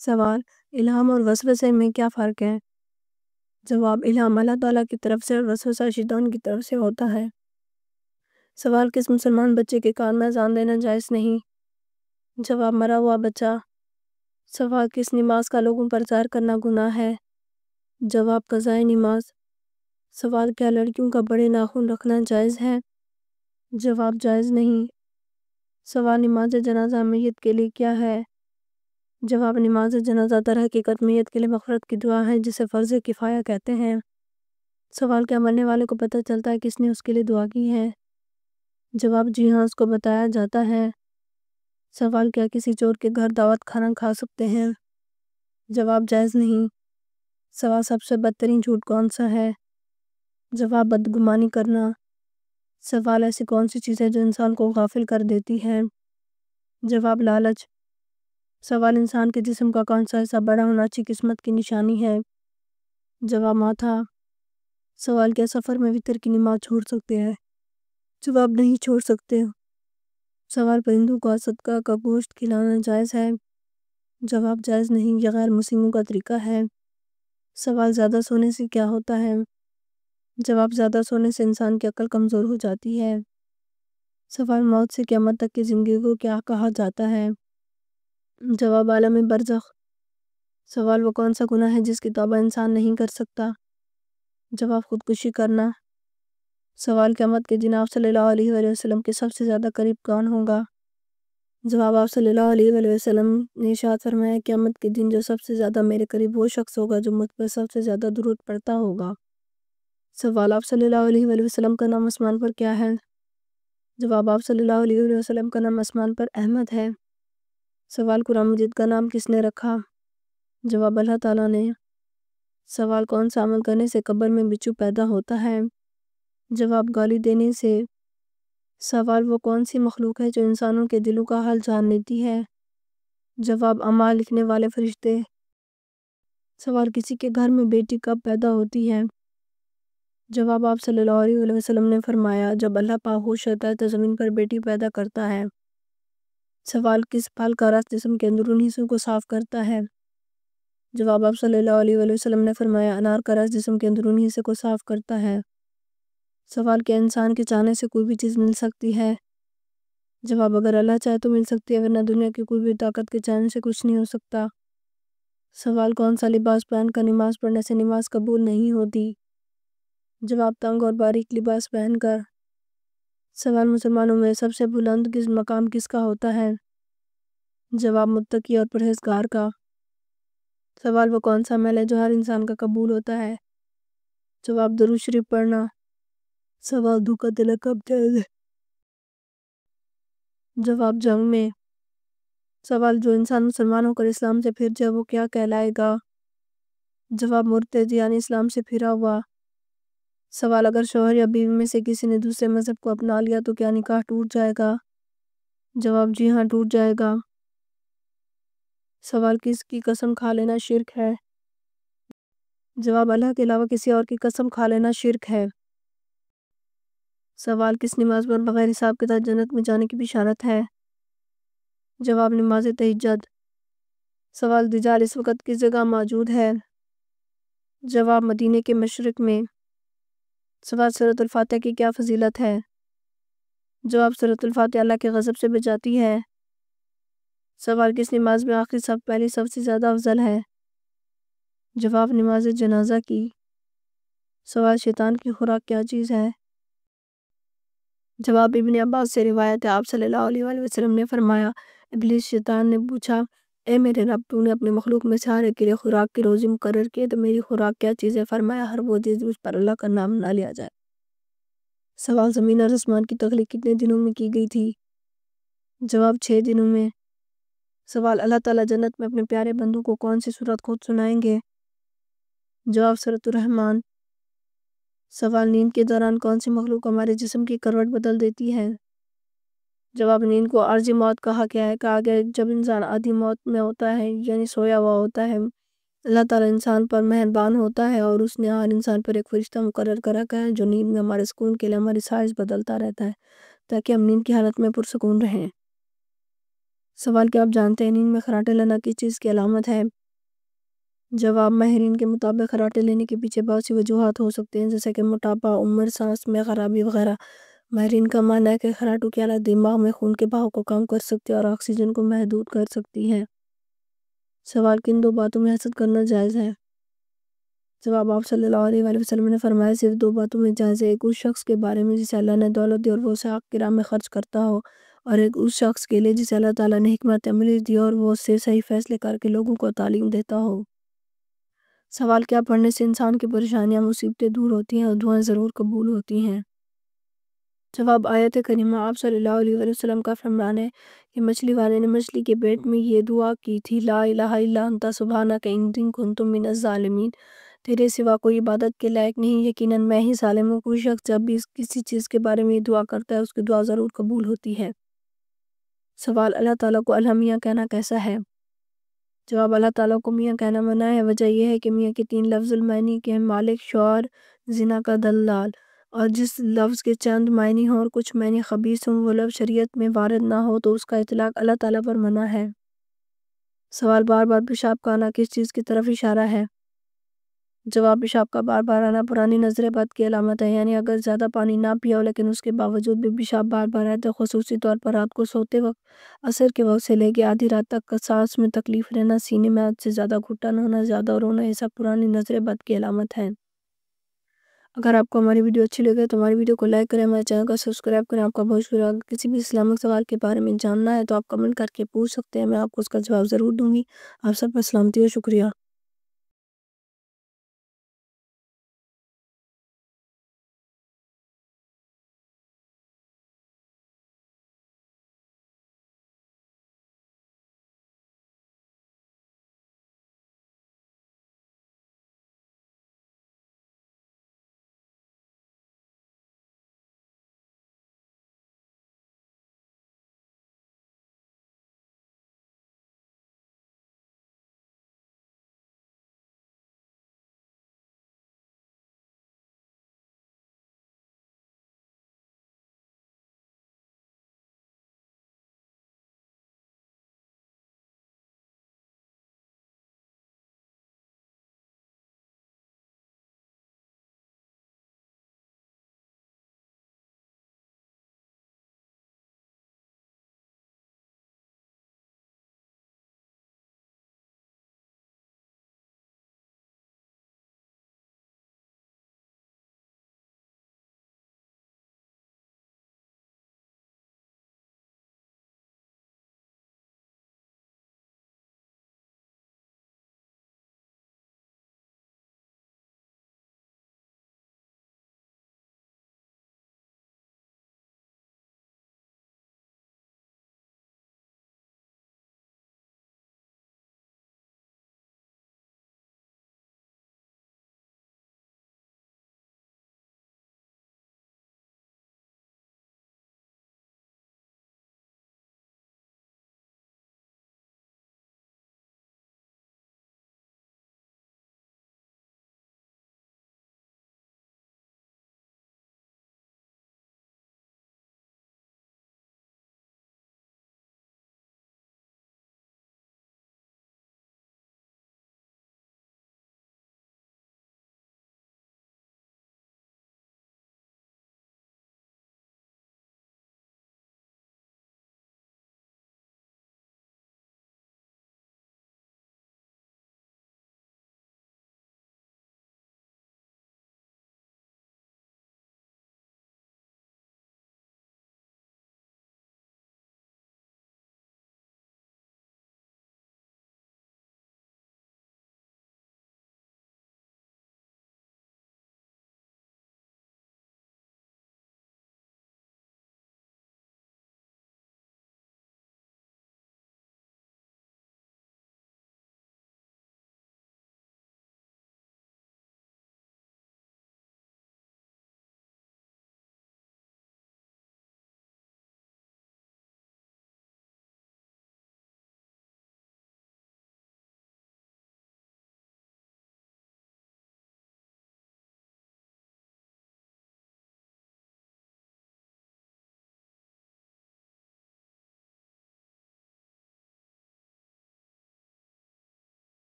سوال: الہام اور وسوسے میں کیا فرق ہے؟ جواب: الہام اللہ تعالیٰ کی طرف سے اور وسوسہ شیطان کی طرف سے ہوتا ہے۔ سوال: کس مسلمان بچے کے کان میں اذان دینا جائز نہیں؟ جواب: مرا ہوا بچہ۔ سوال: کس نماز کا لوگوں پر ظاہر کرنا گناہ ہے؟ جواب: قضائے نماز۔ سوال: کیا لڑکیوں کا بڑے ناخن رکھنا جائز ہے؟ جواب: جائز نہیں۔ سوال: نماز جنازہ میت کے لیے کیا ہے؟ جواب: نماز جنازہ در حقیقت میت کے لیے مغفرت کی دعا ہے جسے فرض کفایہ کہتے ہیں۔ سوال: کیا مرنے والے کو پتہ چلتا ہے کس نے اس کے لیے دعا کی ہے؟ جواب: جی ہاں، اس کو بتایا جاتا ہے۔ سوال: کیا کسی چور کے گھر دعوت کھانا کھا سکتے ہیں؟ جواب: جائز نہیں۔ سوال: سب سے بدترین جھوٹ کون سا ہے؟ جواب: بدگمانی کرنا۔ سوال: ایسی کون سی چیز ہے جو انسان کو غافل کر دیتی ہے؟ جواب: لالچ۔ سوال: انسان کے جسم کا کون سا حصہ بڑا ہونا اچھی قسمت کی نشانی ہے؟ جواب: ماتھا۔ سوال: کیا سفر میں وتر کی نماز چھوڑ سکتے ہیں؟ جواب: نہیں چھوڑ سکتے۔ سوال: پرندوں کو صدقہ کا گوشت کھلانا جائز ہے؟ جواب: جائز نہیں، یہ غیر مسلموں کا طریقہ ہے۔ سوال: زیادہ سونے سے کیا ہوتا ہے؟ جواب: زیادہ سونے سے انسان کی عقل کمزور ہو جاتی ہے۔ سوال: موت سے قیامت تک کی زندگی کو کیا کہا جاتا ہے؟ جواب: عالم برزخ۔ سوال: وہ کون سا گناہ ہے جس کی توبہ انسان نہیں کر سکتا؟ جواب: خودکشی کرنا۔ سوال: قیامت کے دن آپ صلی اللہ علیہ وآلہ وسلم کے سب سے زیادہ قریب کون ہوگا؟ جواب: آپ صلی اللہ علیہ وآلہ وسلم نے ارشاد فرمایا، قیامت کے دن جو سب سے زیادہ میرے قریب وہ شخص ہوگا جو مجھ پر سب سے زیادہ درود پڑھتا ہوگا۔ سوال: آپ صلی اللہ علیہ وآلہ وسلم کا نام آسمان پر کیا ہے؟ جواب: آپ صلی اللہ علیہ وآلہ وسلم کا نام آسمان پر احمد ہے۔ سوال: قرآن مجید کا نام کس نے رکھا؟ جواب: اللہ تعالیٰ نے۔ سوال: کون سا عمل کرنے سے قبر میں بچھو پیدا ہوتا ہے؟ جواب: گالی دینے سے۔ سوال: وہ کون سی مخلوق ہے جو انسانوں کے دلوں کا حال جان لیتی ہے؟ جواب: اعمال لکھنے والے فرشتے۔ سوال: کسی کے گھر میں بیٹی کب پیدا ہوتی ہے؟ جواب: آپ صلی اللہ علیہ وآلہ وسلم نے فرمایا، جب اللہ پاک ہوش ہوتا ہے تو زمین پر بیٹی پیدا کرتا ہے۔ سوال: کس پھل کا رس جسم کے اندرونی حصوں کو صاف کرتا ہے؟ جواب: آپ صلی اللہ علیہ وآلہ وسلم نے فرمایا، انار کا رس جسم کے اندرونی حصے کو صاف کرتا ہے۔ سوال: کیا انسان کے چاہنے سے کوئی بھی چیز مل سکتی ہے؟ جواب: اگر اللہ چاہے تو مل سکتی ہے، ورنہ دنیا کی کوئی بھی طاقت کے چاہنے سے کچھ نہیں ہو سکتا۔ سوال: کون سا لباس پہن کر نماز پڑھنے سے نماز قبول نہیں ہوتی؟ جواب: تنگ اور باریک لباس پہن کر۔ سوال: مسلمانوں میں سب سے بلند مقام کس کا ہوتا ہے؟ جواب: متقی اور پرہیزگار کا۔ سوال: وہ کون سا عمل ہے جو ہر انسان کا قبول ہوتا ہے؟ جواب: درود شریف پڑھنا۔ سوال: دھوکہ دینا کب جائز ہے؟ جواب: جنگ میں۔ سوال: جو انسان مسلمان ہو کر اسلام سے پھر جائے وہ کیا کہلائے گا؟ جواب: مرتد یعنی اسلام سے پھرا ہوا۔ سوال: اگر شوہر یا بیوی میں سے کسی نے دوسرے مذہب کو اپنا لیا تو کیا نکاح ٹوٹ جائے گا؟ جواب: جی ہاں، ٹوٹ جائے گا۔ سوال: کس کی قسم کھا لینا شرک ہے؟ جواب: اللہ کے علاوہ کسی اور کی قسم کھا لینا شرک ہے۔ سوال: کس نماز پر بغیر حساب کتاب جنت میں جانے کی بشارت ہے؟ جواب: نماز تہجد۔ سوال: دجال اس وقت کس جگہ موجود ہے؟ جواب: مدینے کے مشرق میں۔ سوال: سورۃ الفاتحہ کی کیا فضیلت ہے؟ جواب: سورۃ الفاتحہ اللہ کے غضب سے بچاتی ہے۔ سوال: کس نماز میں آخری صف پہلی صف سے زیادہ افضل ہے؟ جواب: نماز جنازہ کی۔ سوال: شیطان کی خوراک کیا چیز ہے؟ جواب: ابن عباس سے روایت ہے، آپ صلی اللہ علیہ وآلہ وسلم نے فرمایا، ابلیس شیطان نے پوچھا، اے میرے رب، تو نے اپنے مخلوق میں سے ہر ایک کے لیے خوراک کی روزی مقرر کی ہے تو میری خوراک کیا چیز ہے؟ فرمایا، ہر وہ چیز جس پر اللہ کا نام نہ لیا جائے۔ سوال: زمین اور آسمان کی تخلیق کتنے دنوں میں کی گئی تھی؟ جواب: 6 دنوں میں۔ سوال: اللہ تعالیٰ جنت میں اپنے پیارے بندوں کو کون سی سورت خود سنائیں گے؟ جواب: سورۃ الرحمن۔ سوال: نیند کے دوران کون سی مخلوق ہمارے جسم کی کروٹ بدل دیتی ہے؟ جواب: نیند کو عارضی موت کہا گیا ہے۔ کہا گیا ہے جب انسان آدھی موت میں ہوتا ہے یعنی سویا ہوا ہوتا ہے، اللہ تعالیٰ انسان پر مہربان ہوتا ہے اور اس نے ہر انسان پر ایک فرشتہ مقرر کر رکھا ہے جو نیند میں ہمارے سکون کے لیے ہماری سائز بدلتا رہتا ہے تاکہ ہم نیند کی حالت میں پرسکون رہیں۔ سوال: کیا آپ جانتے ہیں نیند میں خراٹے لینا کس چیز کی علامت ہے؟ جواب: ماہرین کے مطابق خراٹے لینے کے پیچھے بہت سی وجوہات ہو سکتے ہیں، جیسے کہ موٹاپا، عمر، سانس میں خرابی وغیرہ۔ ماہرین کا ماننا ہے کہ خراٹوں کی حالت دماغ میں خون کے بہاؤ کو کم کر سکتی ہے اور آکسیجن کو محدود کر سکتی ہے۔ سوال: کن دو باتوں میں حسد کرنا جائز ہے؟ جواب: آپ صلی اللہ علیہ وآلہ وسلم نے فرمایا صرف دو باتوں میں جائز ہے، ایک اس شخص کے بارے میں جسے اللہ نے دولت دی اور وہ اسے حق کی راہ میں خرچ کرتا ہو، اور ایک اس شخص کے لیے جسے اللہ تعالیٰ نے حکمت عملی دی اور وہ اس سے صحیح فیصلے کر کے لوگوں کو تعلیم دیتا ہو۔ سوال: کیا پڑھنے سے انسان کی پریشانیاں مصیبتیں دور ہوتی ہیں اور دعائیں ضرور قبول ہوتی ہیں؟ جواب: آیت کریمہ آپ صلی اللہ علیہ وآلہ وسلم کا فرمان ہے کہ مچھلی والے نے مچھلی کے پیٹ میں یہ دعا کی تھی، لا الہ الا انت سبحانک انی کنت من الظالمین، تیرے سوا کوئی عبادت کے لائق نہیں، یقیناً میں ہی ظالم ہوں۔ کوئی شخص جب بھی کسی چیز کے بارے میں یہ دعا کرتا ہے اس کی دعا ضرور قبول ہوتی ہے۔ سوال: اللہ تعالیٰ کو المیاں کہنا کیسا ہے؟ جواب: اللہ تعالیٰ کو میاں کہنا منع ہے۔ وجہ یہ ہے کہ میاں کے تین لفظ المعانی کے ہیں: مالک، شوہر، زنا کا دلال، اور جس لفظ کے چند معنی ہوں اور کچھ معنی خبیث ہوں وہ لفظ شریعت میں وارد نہ ہو تو اس کا اطلاق اللہ تعالیٰ پر منع ہے۔ سوال: بار بار پیشاب کا آنا کس چیز کی طرف اشارہ ہے؟ جواب: پیشاب کا بار بار آنا پرانی نظر بد کی علامت ہے، یعنی اگر زیادہ پانی نہ پیا ہو لیکن اس کے باوجود بھی پیشاب بار بار آئے تو خصوصی طور پر رات کو سوتے وقت، عصر کے وقت سے لے کے آدھی رات تک سانس میں تکلیف رہنا، سینے میں حد سے زیادہ گھٹن ہونا، زیادہ رونا، یہ سب پرانی نظر بد کی علامت ہے۔ اگر آپ کو ہماری ویڈیو اچھی لگے تو ہماری ویڈیو کو لائک کریں، ہمارے چینل کو سبسکرائب کریں۔ آپ کا بہت شکریہ۔ اگر کسی بھی اسلامک سوال کے بارے میں جاننا ہے تو آپ کمنٹ کر کے پوچھ سکتے ہیں، میں آپ کو اس کا جواب ضرور دوں گی۔ آپ سب پر سلامتی و شکریہ۔